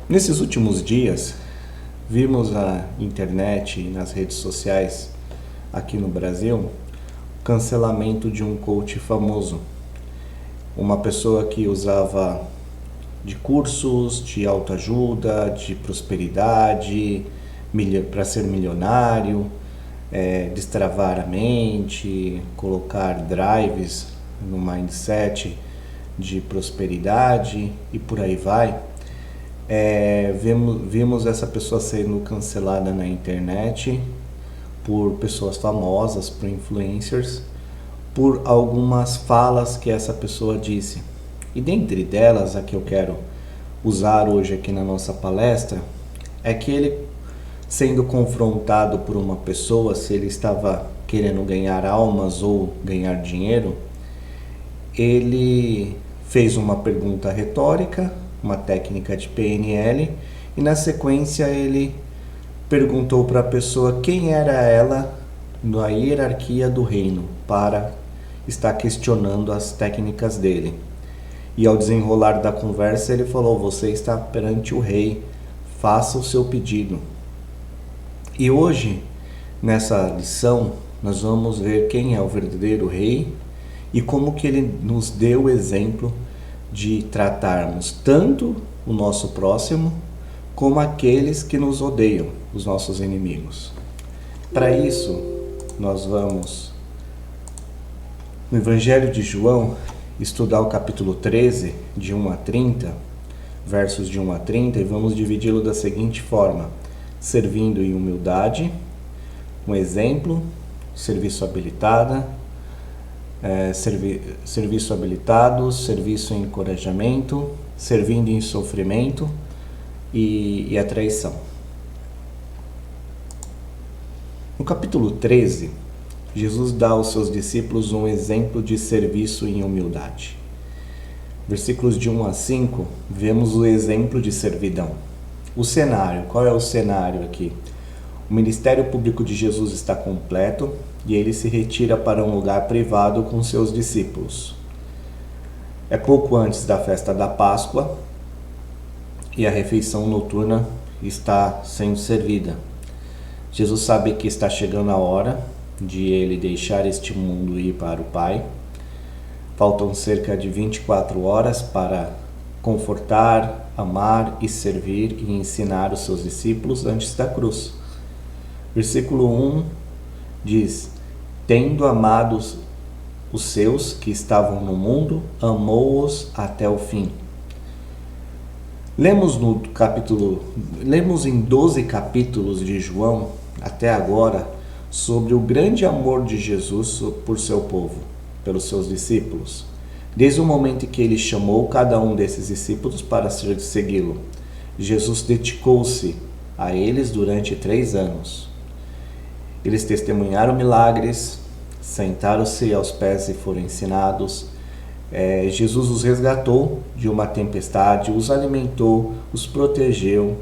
Nesses últimos dias, vimos na internet e nas redes sociais aqui no Brasil o cancelamento de um coach famoso. Uma pessoa que usava de cursos de autoajuda, de prosperidade, para ser milionário, destravar a mente, colocar drives no mindset de prosperidade e por aí vai. Vimos essa pessoa sendo cancelada na internet por pessoas famosas, por influencers, por algumas falas que essa pessoa disse. E dentre delas, a que eu quero usar hoje aqui na nossa palestra, é que ele, sendo confrontado por uma pessoa se ele estava querendo ganhar almas ou ganhar dinheiro, ele fez uma pergunta retórica, uma técnica de PNL, e na sequência ele perguntou para a pessoa quem era ela na hierarquia do reino, para estar questionando as técnicas dele. E ao desenrolar da conversa ele falou: você está perante o rei, faça o seu pedido. E hoje, nessa lição, nós vamos ver quem é o verdadeiro rei e como que ele nos deu o exemplo de tratarmos tanto o nosso próximo como aqueles que nos odeiam, os nossos inimigos. Para isso, nós vamos no Evangelho de João estudar o capítulo 13, de 1 a 30, versos de 1 a 30, e vamos dividi-lo da seguinte forma: servindo em humildade, um exemplo, serviço habilitado, serviço em encorajamento, servindo em sofrimento e a traição. No capítulo 13, Jesus dá aos seus discípulos um exemplo de serviço em humildade. Versículos de 1 a 5, vemos o exemplo de servidão. O cenário, qual é o cenário aqui? O ministério público de Jesus está completo e ele se retira para um lugar privado com seus discípulos. É pouco antes da festa da Páscoa e a refeição noturna está sendo servida. Jesus sabe que está chegando a hora de ele deixar este mundo e ir para o Pai. Faltam cerca de 24 horas para confortar, amar e servir e ensinar os seus discípulos antes da cruz. Versículo 1 diz: tendo amados os seus que estavam no mundo, amou-os até o fim. Lemos em 12 capítulos de João, até agora, sobre o grande amor de Jesus por seu povo, pelos seus discípulos. Desde o momento em que ele chamou cada um desses discípulos para segui-lo, Jesus dedicou-se a eles durante 3 anos. Eles testemunharam milagres, sentaram-se aos pés e foram ensinados. Jesus os resgatou de uma tempestade, os alimentou, os protegeu.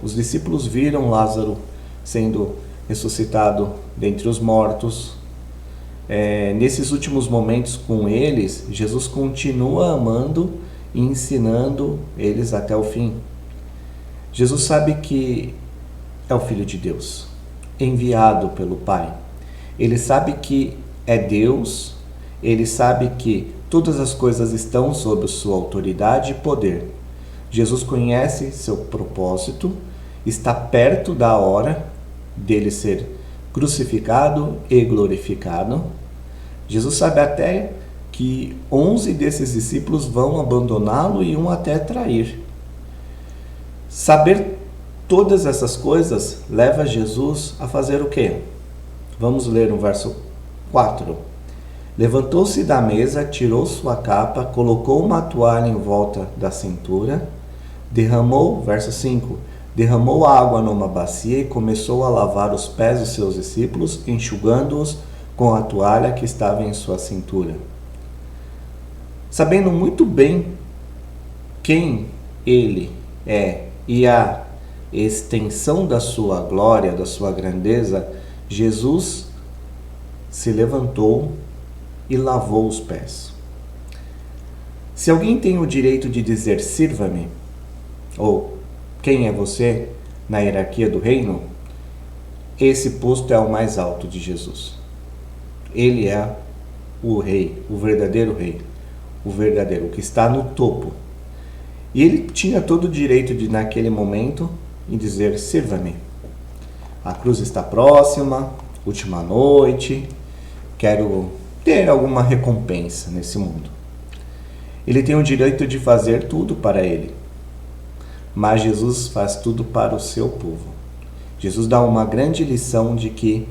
Os discípulos viram Lázaro sendo ressuscitado dentre os mortos. Nesses últimos momentos com eles, Jesus continua amando e ensinando eles até o fim. Jesus sabe que é o Filho de Deus, enviado pelo Pai. Ele sabe que é Deus, ele sabe que todas as coisas estão sob sua autoridade e poder. Jesus conhece seu propósito, está perto da hora dele ser crucificado e glorificado. Jesus sabe até que 11 desses discípulos vão abandoná-lo e um até trair. Saber todas essas coisas leva Jesus a fazer o quê? Vamos ler no verso 4. Levantou-se da mesa, tirou sua capa, colocou uma toalha em volta da cintura, verso 5, derramou água numa bacia e começou a lavar os pés dos seus discípulos, enxugando-os com a toalha que estava em sua cintura. Sabendo muito bem quem ele é e a extensão da sua glória, da sua grandeza, Jesus se levantou e lavou os pés. Se alguém tem o direito de dizer sirva-me, ou quem é você na hierarquia do reino, esse posto é o mais alto de Jesus. Ele é o rei, o verdadeiro rei, o verdadeiro, o que está no topo. E ele tinha todo o direito de, naquele momento, dizer: sirva-me. A cruz está próxima, última noite, quero ter alguma recompensa nesse mundo. Ele tem o direito de fazer tudo para ele, mas Jesus faz tudo para o seu povo. Jesus dá uma grande lição de que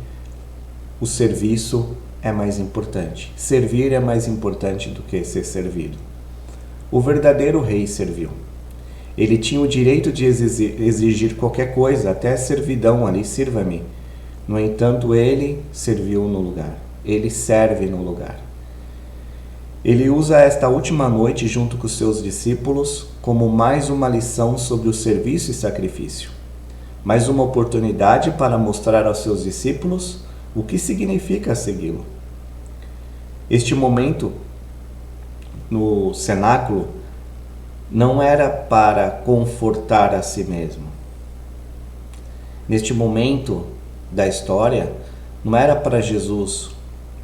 o serviço é mais importante. Servir é mais importante do que ser servido. O verdadeiro rei serviu. Ele tinha o direito de exigir qualquer coisa, até servidão ali, sirva-me. No entanto, ele serviu no lugar. Ele serve no lugar. Ele usa esta última noite junto com os seus discípulos como mais uma lição sobre o serviço e sacrifício. Mais uma oportunidade para mostrar aos seus discípulos o que significa segui-lo. Este momento no cenáculo não era para confortar a si mesmo. Neste momento da história, não era para Jesus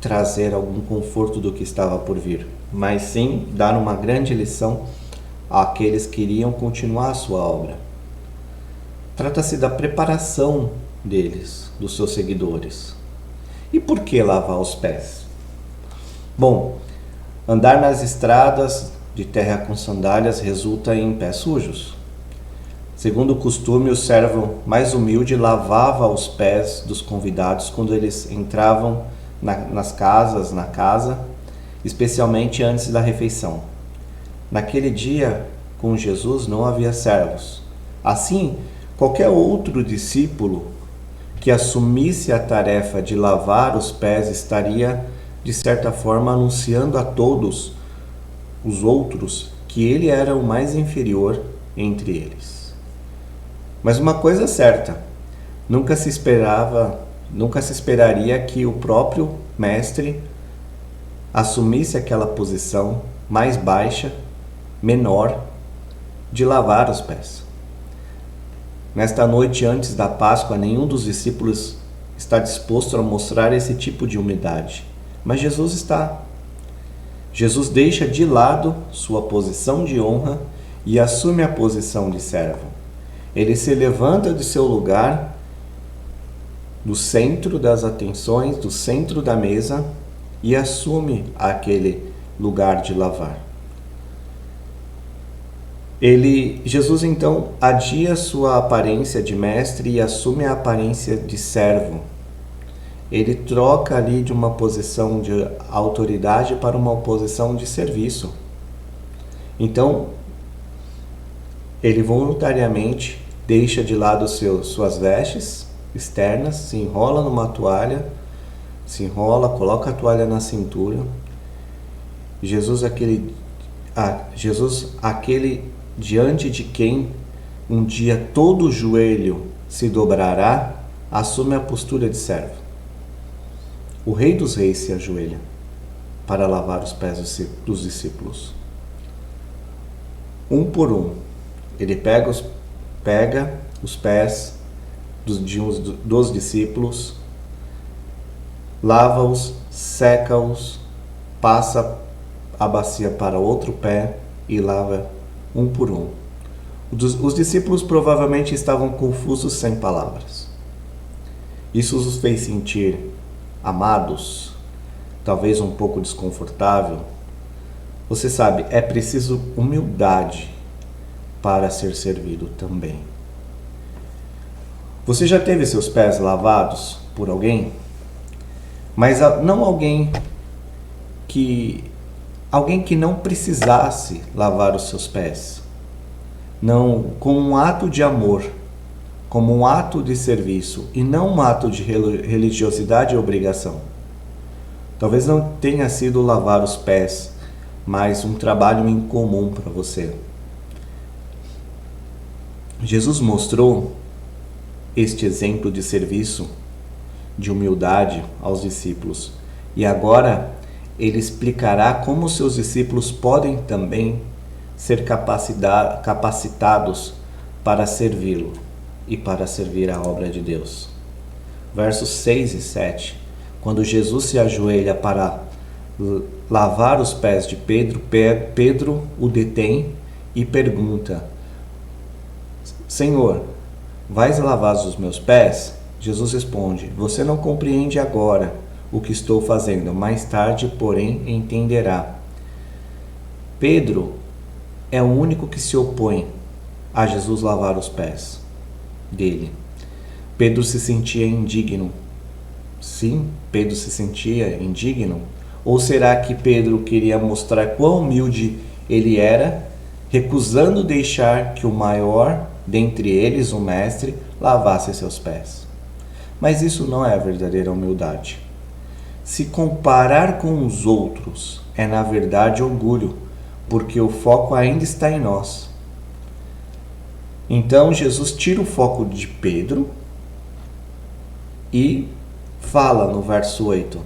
trazer algum conforto do que estava por vir, mas sim dar uma grande lição àqueles que iriam continuar a sua obra. Trata-se da preparação deles, dos seus seguidores. E por que lavar os pés? Bom, andar nas estradas de terra com sandálias resulta em pés sujos. Segundo o costume, o servo mais humilde lavava os pés dos convidados quando eles entravam na casa, especialmente antes da refeição. Naquele dia, com Jesus, não havia servos. Assim, qualquer outro discípulo que assumisse a tarefa de lavar os pés estaria, de certa forma, anunciando a todos os outros que ele era o mais inferior entre eles. Mas uma coisa é certa, nunca se esperaria que o próprio mestre assumisse aquela posição mais baixa, menor, de lavar os pés. Nesta noite antes da Páscoa, nenhum dos discípulos está disposto a mostrar esse tipo de humildade, mas Jesus está. Jesus deixa de lado sua posição de honra e assume a posição de servo. Ele se levanta de seu lugar, do centro das atenções, do centro da mesa, e assume aquele lugar de lavar. Jesus então adia sua aparência de mestre e assume a aparência de servo. Ele troca ali de uma posição de autoridade para uma posição de serviço. Então, ele voluntariamente deixa de lado suas vestes externas, se enrola numa toalha, coloca a toalha na cintura. Jesus, aquele diante de quem um dia todo joelho se dobrará, assume a postura de servo. O Rei dos Reis se ajoelha para lavar os pés dos discípulos. Um por um, ele pega os pés dos discípulos, lava-os, seca-os, passa a bacia para outro pé e lava um por um. Os discípulos provavelmente estavam confusos, sem palavras. Isso os fez sentir amados, talvez um pouco desconfortável. Você sabe, é preciso humildade para ser servido também. Você já teve seus pés lavados por alguém? Mas não alguém que não precisasse lavar os seus pés. Não, com um ato de amor, como um ato de serviço e não um ato de religiosidade e obrigação. Talvez não tenha sido lavar os pés, mas um trabalho incomum para você. Jesus mostrou este exemplo de serviço, de humildade aos discípulos, e agora ele explicará como seus discípulos podem também ser capacitados para servi-lo e para servir a obra de Deus. Versos 6 e 7. Quando Jesus se ajoelha para lavar os pés de Pedro, Pedro o detém e pergunta: Senhor, vais lavar os meus pés? Jesus responde: Você não compreende agora o que estou fazendo, mais tarde, porém, entenderá. Pedro é o único que se opõe a Jesus lavar os pés dele. Pedro se sentia indigno. Sim, Pedro se sentia indigno. Ou será que Pedro queria mostrar quão humilde ele era, recusando deixar que o maior dentre eles, o mestre, lavasse seus pés? Mas isso não é a verdadeira humildade. Se comparar com os outros é na verdade orgulho, porque o foco ainda está em nós. Então Jesus tira o foco de Pedro e fala no verso 8: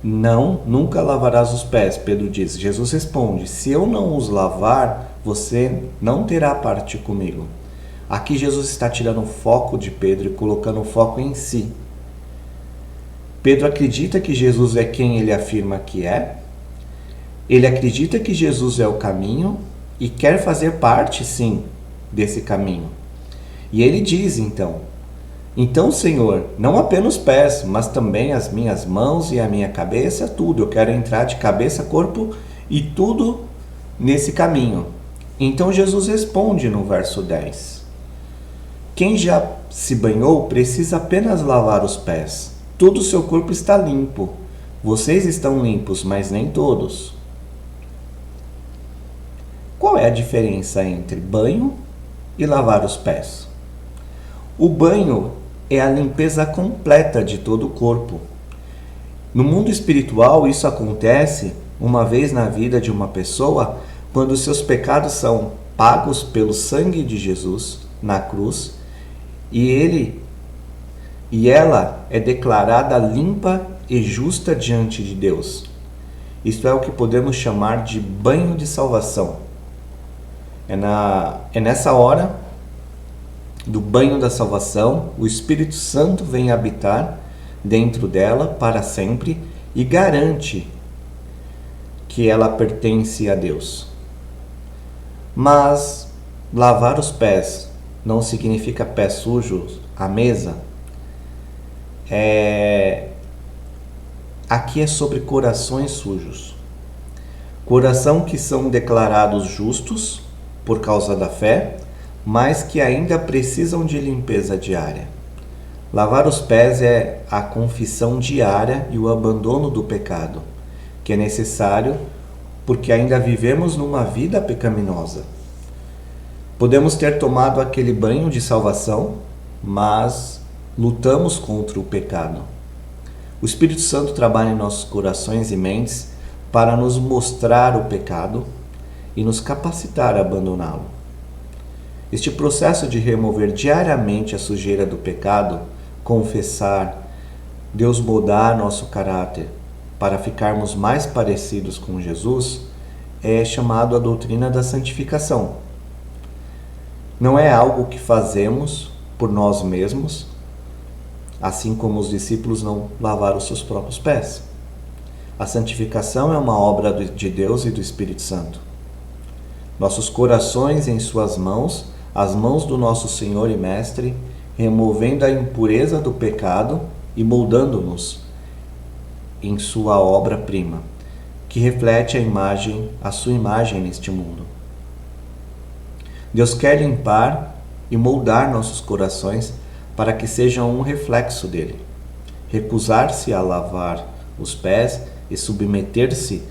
Não, nunca lavarás os pés, Pedro diz. Jesus responde: Se eu não os lavar, você não terá parte comigo. Aqui Jesus está tirando o foco de Pedro e colocando o foco em si. Pedro acredita que Jesus é quem ele afirma que é. Ele acredita que Jesus é o caminho e quer fazer parte, sim, desse caminho. E ele diz então, Senhor, não apenas os pés, mas também as minhas mãos e a minha cabeça, tudo. Eu quero entrar de cabeça, corpo e tudo nesse caminho. Então Jesus responde no verso 10: Quem já se banhou precisa apenas lavar os pés. Todo o seu corpo está limpo. Vocês estão limpos, mas nem todos. Qual é a diferença entre banho e lavar os pés? O banho é a limpeza completa de todo o corpo. No mundo espiritual, isso acontece uma vez na vida de uma pessoa quando seus pecados são pagos pelo sangue de Jesus na cruz e ela é declarada limpa e justa diante de Deus. Isto é o que podemos chamar de banho de salvação. É nessa hora do banho da salvação, o Espírito Santo vem habitar dentro dela para sempre e garante que ela pertence a Deus. Mas lavar os pés não significa pés sujos à mesa. Aqui é sobre corações sujos. Coração que são declarados justos por causa da fé, mas que ainda precisam de limpeza diária. Lavar os pés é a confissão diária e o abandono do pecado, que é necessário porque ainda vivemos numa vida pecaminosa. Podemos ter tomado aquele banho de salvação, mas lutamos contra o pecado. O Espírito Santo trabalha em nossos corações e mentes para nos mostrar o pecado e nos capacitar a abandoná-lo. Este processo de remover diariamente a sujeira do pecado, confessar, Deus moldar nosso caráter para ficarmos mais parecidos com Jesus, é chamado a doutrina da santificação. Não é algo que fazemos por nós mesmos, assim como os discípulos não lavaram os seus próprios pés. A santificação é uma obra de Deus e do Espírito Santo. Nossos corações em suas mãos, as mãos do nosso Senhor e Mestre, removendo a impureza do pecado e moldando-nos em sua obra-prima, que reflete a sua imagem neste mundo. Deus quer limpar e moldar nossos corações para que sejam um reflexo dele. Recusar-se a lavar os pés e submeter-se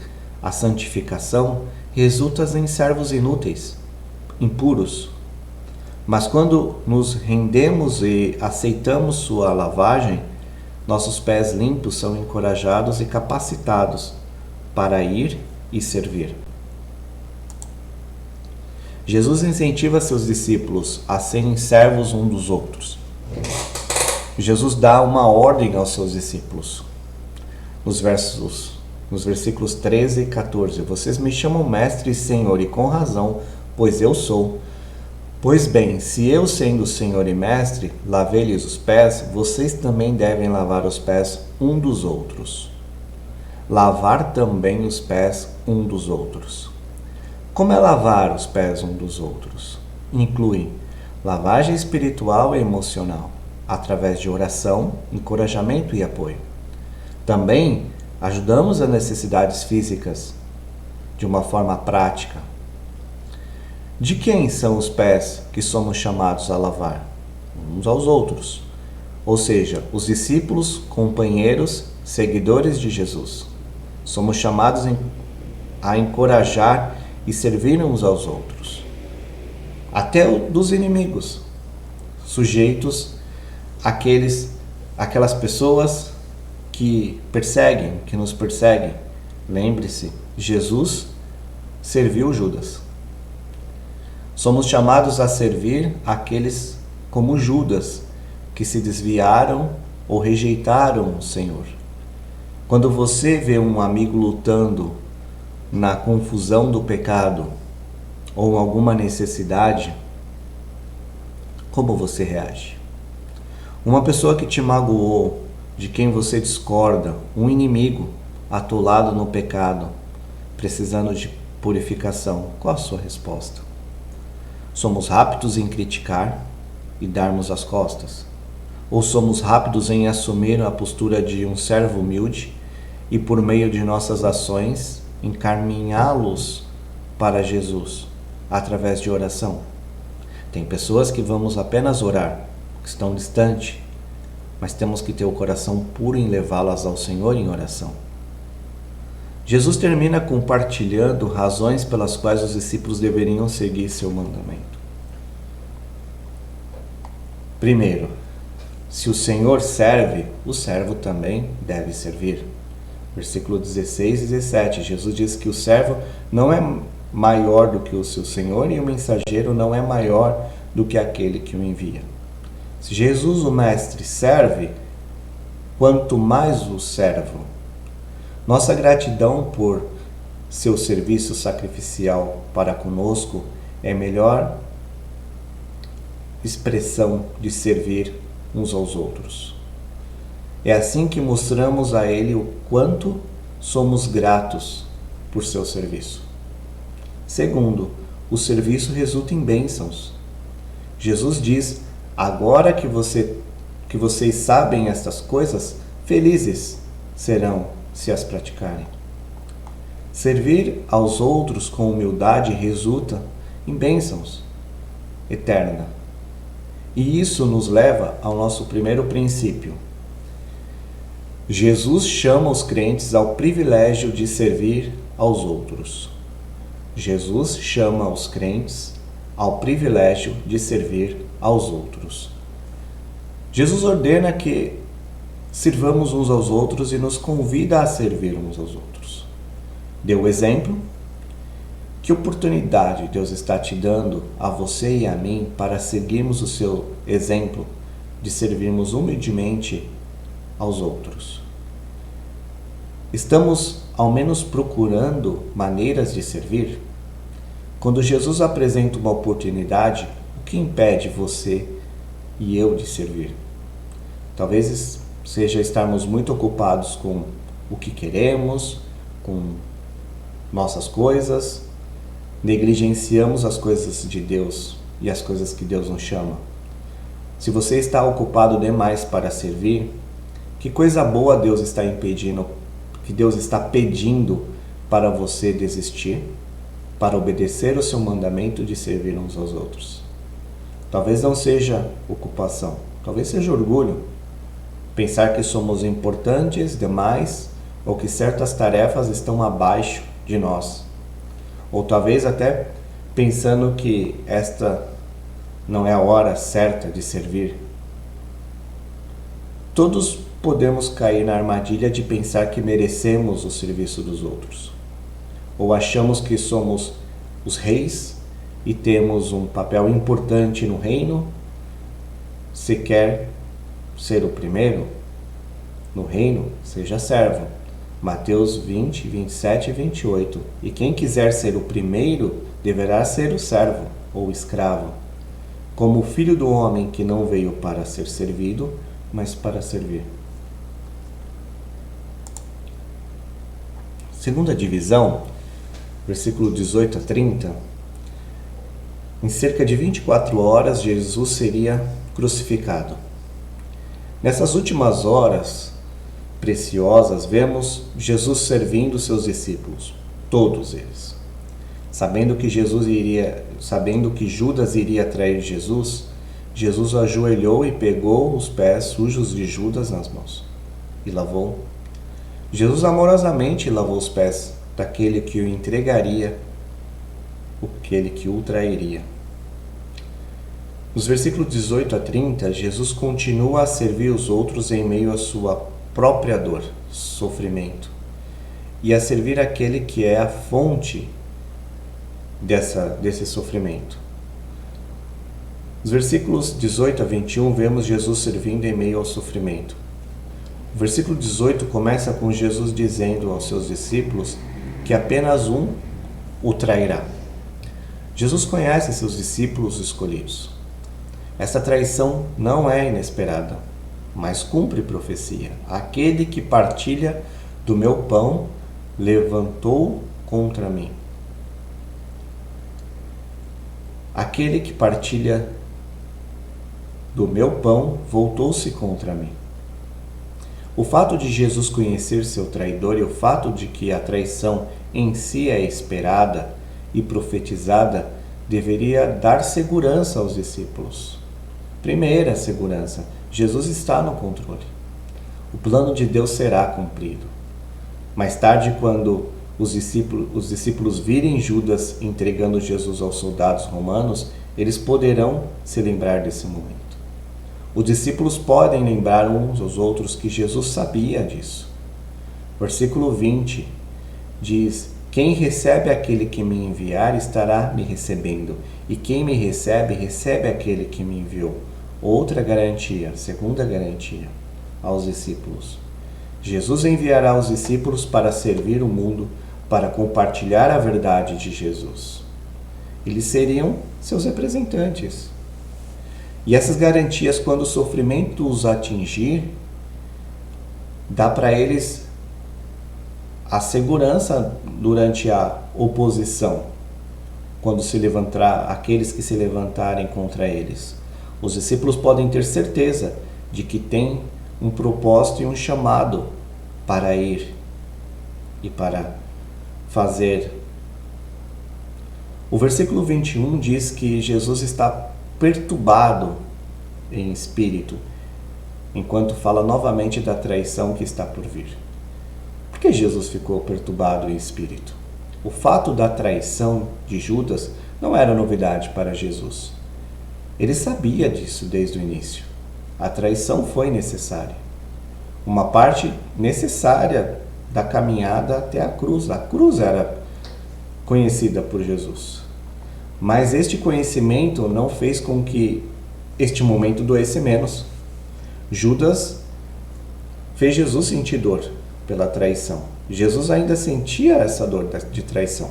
à santificação resulta em servos inúteis, impuros. Mas quando nos rendemos e aceitamos sua lavagem, nossos pés limpos são encorajados e capacitados para ir e servir. Jesus incentiva seus discípulos a serem servos uns dos outros. Jesus dá uma ordem aos seus discípulos. Nos versículos 13 e 14. Vocês me chamam mestre e senhor, e com razão, pois eu sou. Pois bem, se eu, sendo Senhor e Mestre, lavei-lhes os pés, vocês também devem lavar os pés um dos outros. Lavar também os pés um dos outros. Como é lavar os pés um dos outros? Inclui lavagem espiritual e emocional, através de oração, encorajamento e apoio. Também ajudamos as necessidades físicas de uma forma prática. De quem são os pés que somos chamados a lavar? Uns aos outros. Ou seja, os discípulos, companheiros, seguidores de Jesus. Somos chamados a encorajar e servir uns aos outros. Até dos inimigos, sujeitos aquelas pessoas que nos perseguem. Lembre-se, Jesus serviu Judas. Somos chamados a servir aqueles como Judas, que se desviaram ou rejeitaram o Senhor. Quando você vê um amigo lutando na confusão do pecado ou alguma necessidade, como você reage? Uma pessoa que te magoou, de quem você discorda, um inimigo atolado no pecado, precisando de purificação, qual a sua resposta? Somos rápidos em criticar e darmos as costas? Ou somos rápidos em assumir a postura de um servo humilde e, por meio de nossas ações, encaminhá-los para Jesus, através de oração? Tem pessoas que vamos apenas orar, que estão distantes, mas temos que ter o coração puro em levá-las ao Senhor em oração. Jesus termina compartilhando razões pelas quais os discípulos deveriam seguir seu mandamento. Primeiro, se o Senhor serve, o servo também deve servir. Versículo 16 e 17, Jesus diz que o servo não é maior do que o seu Senhor e o mensageiro não é maior do que aquele que o envia. Se Jesus, o Mestre, serve, quanto mais o servo. Nossa gratidão por seu serviço sacrificial para conosco é a melhor expressão de servir uns aos outros. É assim que mostramos a Ele o quanto somos gratos por seu serviço. Segundo, o serviço resulta em bênçãos. Jesus diz: agora que vocês sabem estas coisas, felizes serão se as praticarem. Servir aos outros com humildade resulta em bênçãos eterna. E isso nos leva ao nosso primeiro princípio. Jesus chama os crentes ao privilégio de servir aos outros. Jesus chama os crentes ao privilégio de servir aos outros. Jesus ordena que sirvamos uns aos outros e nos convida a servir uns aos outros. Deu o exemplo. Que oportunidade Deus está te dando a você e a mim para seguirmos o seu exemplo de servirmos humildemente aos outros? Estamos, ao menos, procurando maneiras de servir? Quando Jesus apresenta uma oportunidade, o que impede você e eu de servir? Talvez seja estarmos muito ocupados com o que queremos, com nossas coisas, negligenciamos as coisas de Deus e as coisas que Deus nos chama. Se você está ocupado demais para servir, que coisa boa Deus está impedindo, que Deus está pedindo para você desistir, para obedecer o seu mandamento de servir uns aos outros? Talvez não seja ocupação, talvez seja orgulho. Pensar que somos importantes demais ou que certas tarefas estão abaixo de nós. Ou talvez até pensando que esta não é a hora certa de servir. Todos podemos cair na armadilha de pensar que merecemos o serviço dos outros. Ou achamos que somos os reis e temos um papel importante no reino. Se quer ser o primeiro no reino, seja servo. Mateus 20, 27 e 28. E quem quiser ser o primeiro, deverá ser o servo ou escravo. como o Filho do Homem que não veio para ser servido, mas para servir. Segunda divisão, versículo 18 a 30, em cerca de 24 horas Jesus seria crucificado. Nessas últimas horas preciosas, vemos Jesus servindo seus discípulos, todos eles. Sabendo que Judas iria trair Jesus, Jesus ajoelhou e pegou os pés sujos de Judas nas mãos e lavou. Jesus amorosamente lavou os pés daquele que o entregaria, aquele que o trairia. Nos versículos 18 a 30, Jesus continua a servir os outros em meio à sua própria dor, sofrimento, e a servir aquele que é a fonte desse sofrimento. Nos versículos 18 a 21, vemos Jesus servindo em meio ao sofrimento. O versículo 18 começa com Jesus dizendo aos seus discípulos que apenas um o trairá. Jesus conhece seus discípulos escolhidos. Essa traição não é inesperada, mas cumpre profecia. Aquele que partilha do meu pão levantou contra mim. Aquele que partilha do meu pão voltou-se contra mim. O fato de Jesus conhecer seu traidor e o fato de que a traição em si é esperada e profetizada deveria dar segurança aos discípulos. Primeira segurança: Jesus está no controle. O plano de Deus será cumprido. Mais tarde, quando os discípulos virem Judas entregando Jesus aos soldados romanos, eles poderão se lembrar desse momento. Os discípulos podem lembrar uns aos outros que Jesus sabia disso. Versículo 20 diz: quem recebe aquele que me enviar estará me recebendo, e quem me recebe, recebe aquele que me enviou. Outra garantia, segunda garantia aos discípulos. Jesus enviará os discípulos para servir o mundo, para compartilhar a verdade de Jesus. Eles seriam seus representantes. E essas garantias, quando o sofrimento os atingir, dá para eles a segurança durante a oposição, quando se levantar aqueles que se levantarem contra eles. Os discípulos podem ter certeza de que tem um propósito e um chamado para ir e para fazer. O versículo 21 diz que Jesus está perturbado em espírito, enquanto fala novamente da traição que está por vir. Por que Jesus ficou perturbado em espírito? O fato da traição de Judas não era novidade para Jesus. Ele sabia disso desde o início. A traição foi necessária. Uma parte necessária da caminhada até a cruz. A cruz era conhecida por Jesus. Mas este conhecimento não fez com que este momento doesse menos. Judas fez Jesus sentir dor pela traição. Jesus ainda sentia essa dor de traição.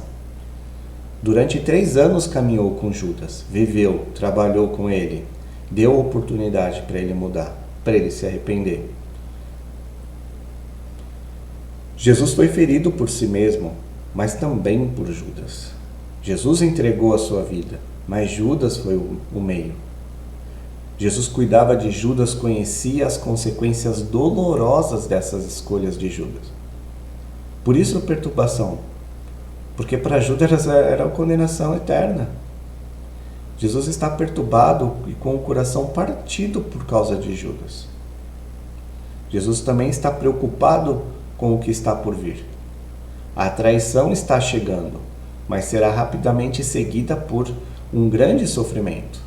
Durante 3 anos caminhou com Judas, viveu, trabalhou com ele, deu oportunidade para ele mudar, para ele se arrepender. Jesus foi ferido por si mesmo, mas também por Judas. Jesus entregou a sua vida, mas Judas foi o meio. Jesus cuidava de Judas, conhecia as consequências dolorosas dessas escolhas de Judas. Por isso a perturbação, porque para Judas era a condenação eterna. Jesus está perturbado e com o coração partido por causa de Judas. Jesus também está preocupado com o que está por vir. A traição está chegando, mas será rapidamente seguida por um grande sofrimento.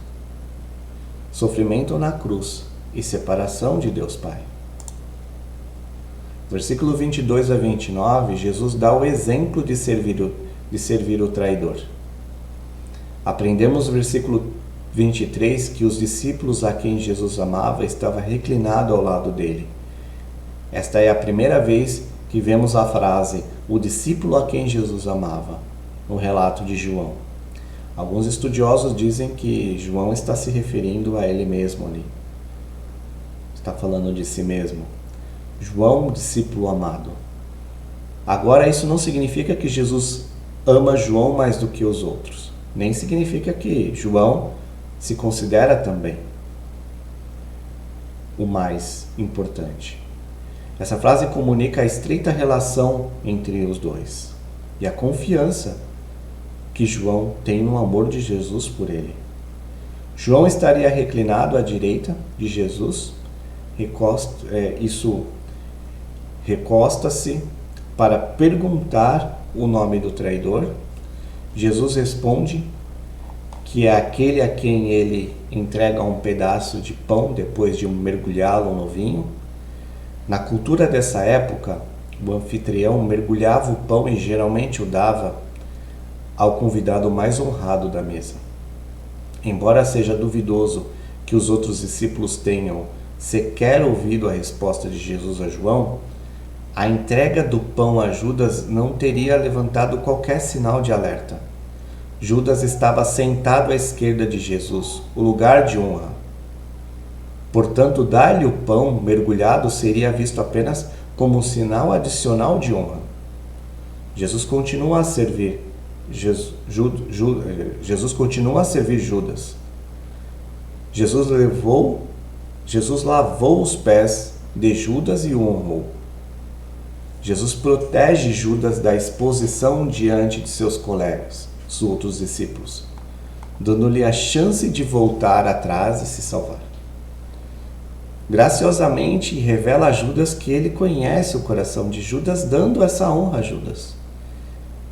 Sofrimento na cruz e separação de Deus Pai. Versículo 22 a 29, Jesus dá o exemplo de servir o traidor. Aprendemos no versículo 23 que os discípulos a quem Jesus amava estavam reclinados ao lado dele. Esta é a primeira vez que vemos a frase, o discípulo a quem Jesus amava, no relato de João. Alguns estudiosos dizem que João está se referindo a ele mesmo ali. Está falando de si mesmo. João, discípulo amado. Agora, isso não significa que Jesus ama João mais do que os outros. Nem significa que João se considera também o mais importante. Essa frase comunica a estreita relação entre os dois e a confiança que João tem no amor de Jesus por ele. João estaria reclinado à direita de Jesus, recosta-se para perguntar o nome do traidor. Jesus responde que é aquele a quem ele entrega um pedaço de pão depois de mergulhá-lo no vinho. Na cultura dessa época, o anfitrião mergulhava o pão e geralmente o dava ao convidado mais honrado da mesa. Embora seja duvidoso que os outros discípulos tenham sequer ouvido a resposta de Jesus a João, a entrega do pão a Judas não teria levantado qualquer sinal de alerta. Judas estava sentado à esquerda de Jesus, o lugar de honra. Portanto, dar-lhe o pão mergulhado seria visto apenas como um sinal adicional de honra. Jesus continua a servir Judas. Jesus lavou os pés de Judas e o honrou. Jesus protege Judas da exposição diante de seus colegas, os outros discípulos, dando-lhe a chance de voltar atrás e se salvar. Graciosamente revela a Judas que ele conhece o coração de Judas, dando essa honra a Judas.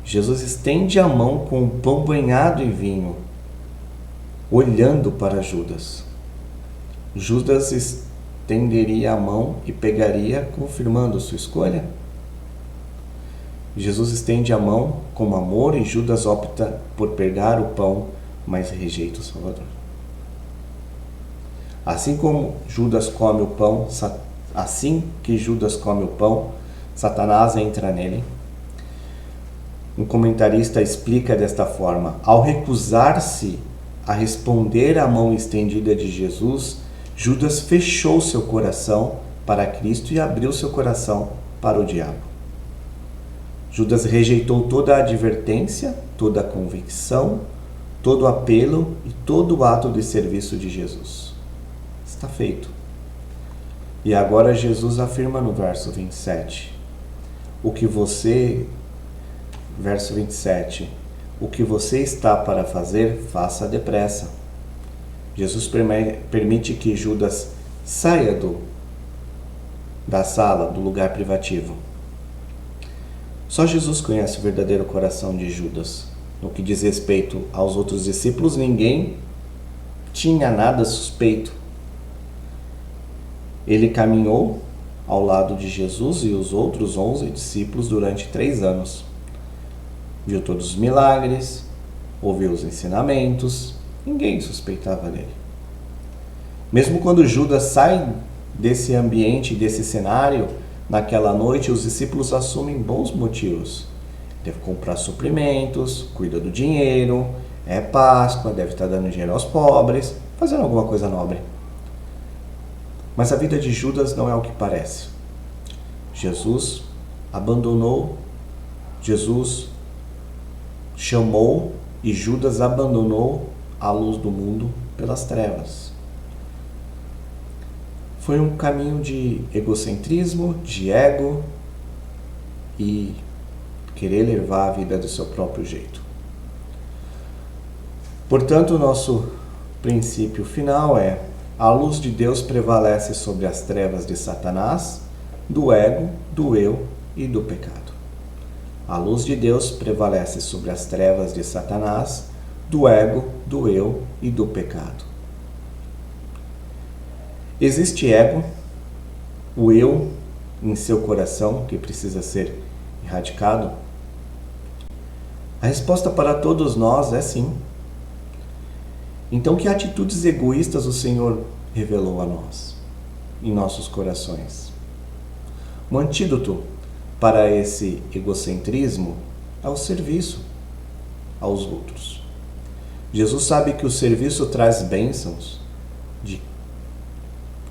Jesus estende a mão com o pão banhado em vinho, olhando para Judas. Judas estenderia a mão e pegaria, confirmando sua escolha. Jesus estende a mão com amor e Judas opta por pegar o pão, mas rejeita o Salvador. Assim que Judas come o pão, Satanás entra nele. Um comentarista explica desta forma: ao recusar-se a responder à mão estendida de Jesus, Judas fechou seu coração para Cristo e abriu seu coração para o diabo. Judas rejeitou toda a advertência, toda a convicção, todo o apelo e todo o ato de serviço de Jesus. Está feito. E agora Jesus afirma no verso 27, verso 27, o que você está para fazer, faça depressa. Jesus permite que Judas saia da sala, do lugar privativo. Só Jesus conhece o verdadeiro coração de Judas. No que diz respeito aos outros discípulos, ninguém tinha nada suspeito. Ele caminhou ao lado de Jesus e os outros 11 discípulos durante 3 anos. Viu todos os milagres, ouviu os ensinamentos, ninguém suspeitava dele. Mesmo quando Judas sai desse ambiente, desse cenário, naquela noite os discípulos assumem bons motivos. Deve comprar suprimentos, cuida do dinheiro, é Páscoa, deve estar dando dinheiro aos pobres, fazendo alguma coisa nobre. Mas a vida de Judas não é o que parece. Jesus chamou e Judas abandonou a luz do mundo pelas trevas. Foi um caminho de egocentrismo, de ego e querer levar a vida do seu próprio jeito. Portanto, o nosso princípio final é: a luz de Deus prevalece sobre as trevas de Satanás, do ego, do eu e do pecado. A luz de Deus prevalece sobre as trevas de Satanás, do ego, do eu e do pecado. Existe ego, o eu em seu coração que precisa ser erradicado? A resposta para todos nós é sim. Então, que atitudes egoístas o Senhor revelou a nós, em nossos corações? O antídoto para esse egocentrismo é o serviço aos outros. Jesus sabe que o serviço traz bênçãos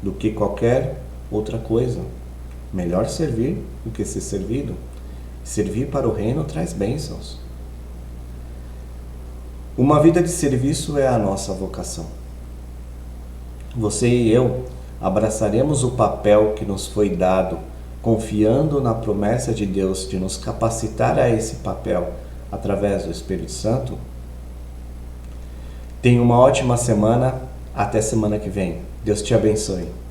do que qualquer outra coisa. Melhor servir do que ser servido. Servir para o reino traz bênçãos. Uma vida de serviço é a nossa vocação. Você e eu abraçaremos o papel que nos foi dado, confiando na promessa de Deus de nos capacitar a esse papel através do Espírito Santo? Tenha uma ótima semana. Até semana que vem. Deus te abençoe.